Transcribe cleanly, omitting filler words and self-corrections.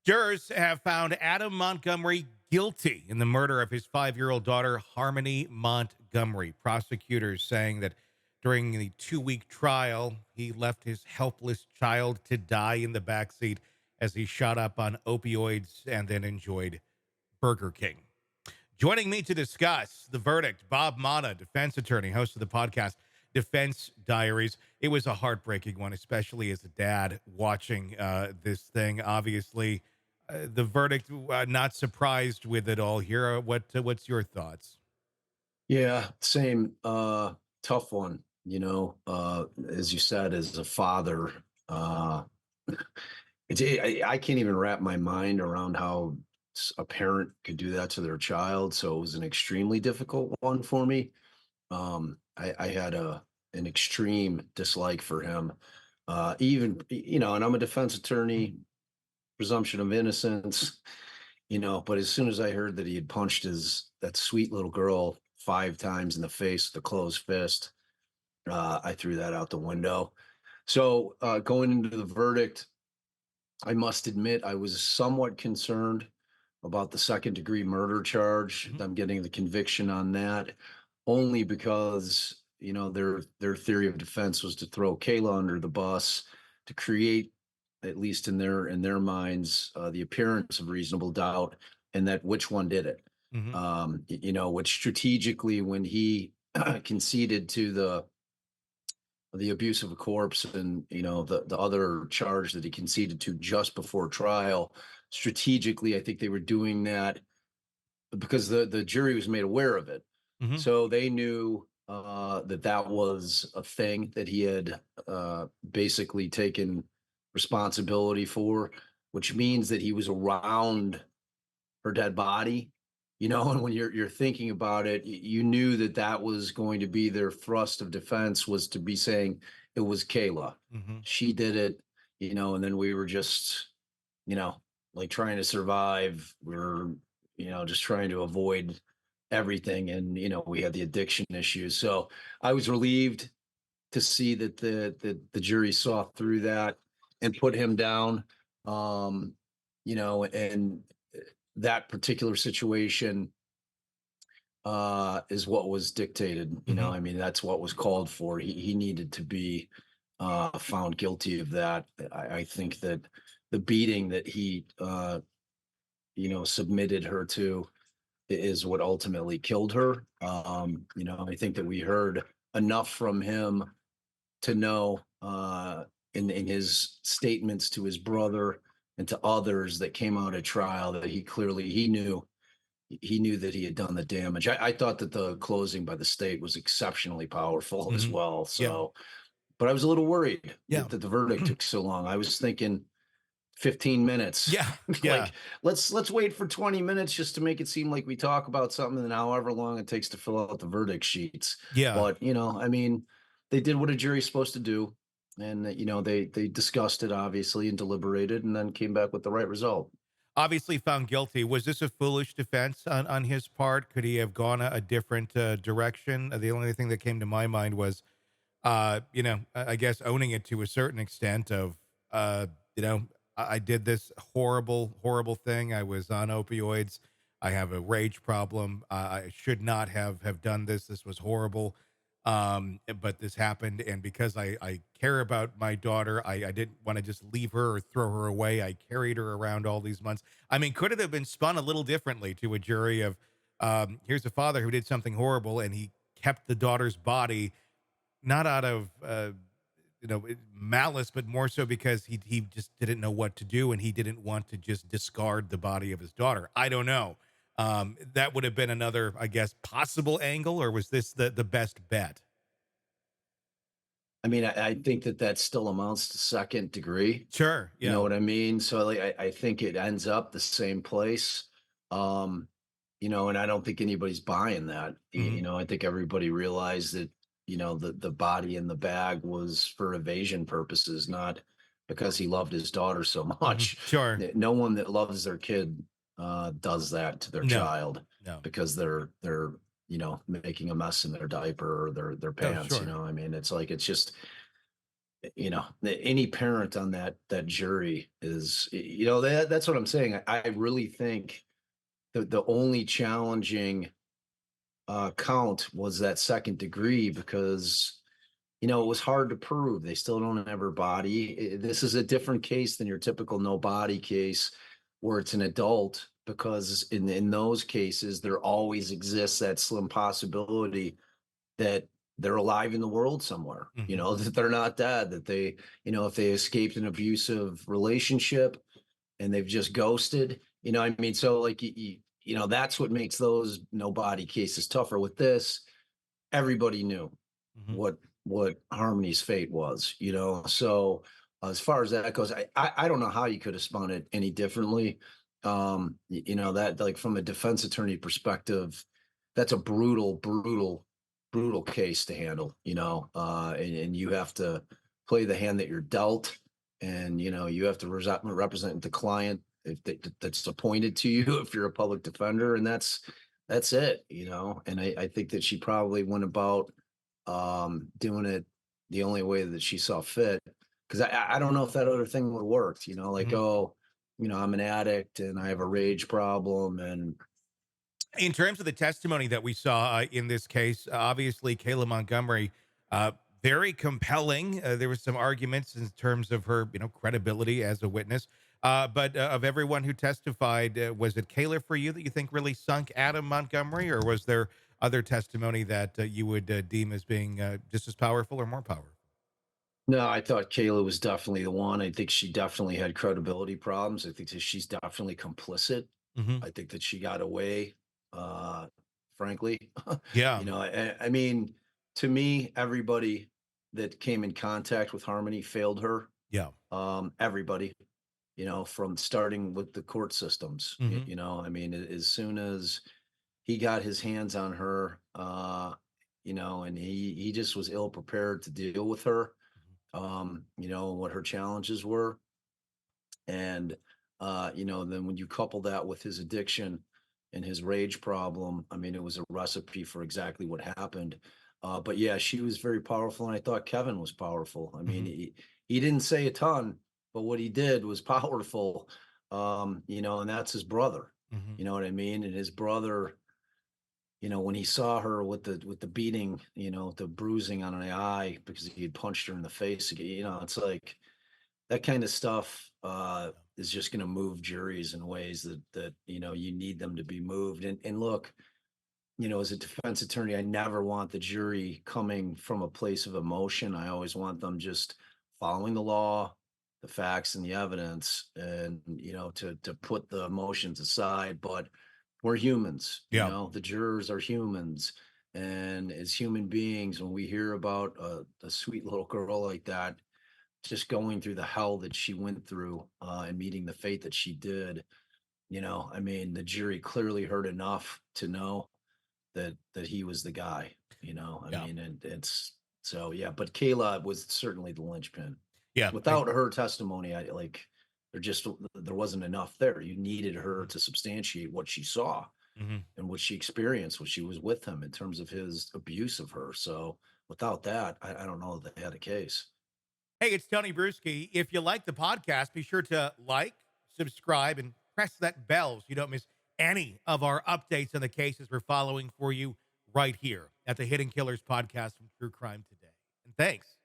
Jurors have found Adam Montgomery guilty in the murder of his 5-year-old daughter, Harmony Montgomery. Prosecutors saying that during the 2-week trial, he left his helpless child to die in the backseat as he shot up on opioids and then enjoyed Burger King. Joining me to discuss the verdict, Bob Motta, defense attorney, host of the podcast Defense Diaries. It was a heartbreaking one, especially as a dad watching this thing. Obviously, the verdict, not surprised with it all here. What's your thoughts? Yeah, same. Tough one. As you said, as a father, I can't even wrap my mind around how a parent could do that to their child. So it was an extremely difficult one for me. I had an extreme dislike for him. And I'm a defense attorney, presumption of innocence. But as soon as I heard that he had punched that sweet little girl 5 times in the face with a closed fist, I threw that out the window. So going into the verdict, I must admit I was somewhat concerned about the second-degree murder charge, Mhm. them getting the conviction on that, only because their theory of defense was to throw Kayla under the bus to create, at least in their minds, the appearance of reasonable doubt, and that which one did it. Mhm. Which strategically, when he conceded to the abuse of a corpse and the other charge that he conceded to just before trial, strategically, I think they were doing that because the jury was made aware of it, Mhm. so they knew that was a thing that he had basically taken responsibility for, which means that he was around her dead body. And when you're thinking about it, you knew that was going to be their thrust of defense, was to be saying it was Kayla. Mhm. She did it, and then we were just, you know, like trying to survive. We're, just trying to avoid everything. And, we had the addiction issues. So I was relieved to see that the jury saw through that and put him down. And that particular situation is what was dictated. Mhm. I mean, that's what was called for. He needed to be found guilty of that. I think that the beating that he submitted her to is what ultimately killed her. I think that we heard enough from him to know, in his statements to his brother and to others that came out at trial, that he knew that he had done the damage. I thought that the closing by the state was exceptionally powerful as Mhm. well. Yeah. So, but I was a little worried Yeah. that the verdict took so long. I was thinking 15 minutes. Yeah. Yeah. Like, let's wait for 20 minutes just to make it seem like we talk about something, and however long it takes to fill out the verdict sheets. Yeah. But, I mean, they did what a jury's supposed to do. And they discussed it, obviously, and deliberated, and then came back with the right result. Obviously found guilty. Was this a foolish defense on his part? Could he have gone a different direction? The only thing that came to my mind was, I guess owning it to a certain extent of, uh, I did this horrible, horrible thing. I was on opioids. I have a rage problem. I should not have done this. This was horrible. But this happened. And because I care about my daughter, I didn't want to just leave her or throw her away. I carried her around all these months. I mean, could it have been spun a little differently to a jury of, here's a father who did something horrible and he kept the daughter's body, not out of malice, but more so because he just didn't know what to do and he didn't want to just discard the body of his daughter. I don't know. That would have been another, I guess, possible angle, or was this the best bet? I mean, I think that still amounts to second degree. Sure. You know Yeah. what I mean? So, like, I think it ends up the same place. Um, and I don't think anybody's buying that. Hmm. I think everybody realized that, the body in the bag was for evasion purposes, not because he loved his daughter so Hmm. much. Sure. No one that loves their kid does that to their No. child No. because they're making a mess in their diaper or their Oh, pants. sure. I mean, it's like, it's just, any parent on that jury is, that's what I'm saying. I really think the only challenging count was that second degree because it was hard to prove. They still don't have her body. This is a different case than your typical no body case where it's an adult, because in those cases there always exists that slim possibility that they're alive in the world somewhere, Mhm. that they're not dead, that they, if they escaped an abusive relationship and they've just ghosted, I mean, so like, that's what makes those no body cases tougher. With this, everybody knew Mhm. what Harmony's fate was, so as far as that goes, I don't know how you could have spun it any differently. That, like, from a defense attorney perspective, that's a brutal case to handle, and you have to play the hand that you're dealt, and you have to represent the client that's appointed to you if you're a public defender, and that's it, and I think that she probably went about doing it the only way that she saw fit. Because I don't know if that other thing would have worked, like, Mhm. oh, I'm an addict and I have a rage problem, and In terms of the testimony that we saw in this case, obviously Kayla Montgomery, uh, very compelling. There was some arguments in terms of her, credibility as a witness. But of everyone who testified, was it Kayla for you that you think really sunk Adam Montgomery, or was there other testimony that you would deem as being just as powerful or more powerful? no, I thought Kayla was definitely the one. I think she definitely had credibility problems. I think that she's definitely complicit. Hmm. I think that she got away, uh, frankly. Yeah, I mean, to me, everybody that came in contact with Harmony failed her. yeah. Everybody, from starting with the court systems, Hmm. I mean, as soon as he got his hands on her, and he just was ill prepared to deal with her, what her challenges were. And, then when you couple that with his addiction and his rage problem, I mean, it was a recipe for exactly what happened. But yeah, she was very powerful. And I thought Kevin was powerful. I mean, Hmm. he didn't say a ton, but what he did was powerful. And that's his brother. Hmm. You know what I mean? And his brother, when he saw her with the beating, the bruising on an eye because he had punched her in the face, it's like that kind of stuff is just going to move juries in ways that you need them to be moved. And look, as a defense attorney, I never want the jury coming from a place of emotion. I always want them just following the law, the facts, and the evidence, and to put the emotions aside. But we're humans, Yeah. the jurors are humans. And as human beings, when we hear about a sweet little girl like that, just going through the hell that she went through, and meeting the fate that she did, I mean, the jury clearly heard enough to know that he was the guy, I Yeah. mean, and it's so, yeah, but Kayla was certainly the linchpin. Yeah. Without her testimony, there wasn't enough there. You needed her to substantiate what she saw Hmm. and what she experienced when she was with him in terms of his abuse of her. So without that, I don't know that they had a case. Hey, it's Tony Brueski. If you like the podcast, be sure to like, subscribe, and press that bell so you don't miss any of our updates on the cases we're following for you right here at the Hidden Killers podcast from True Crime Today. And thanks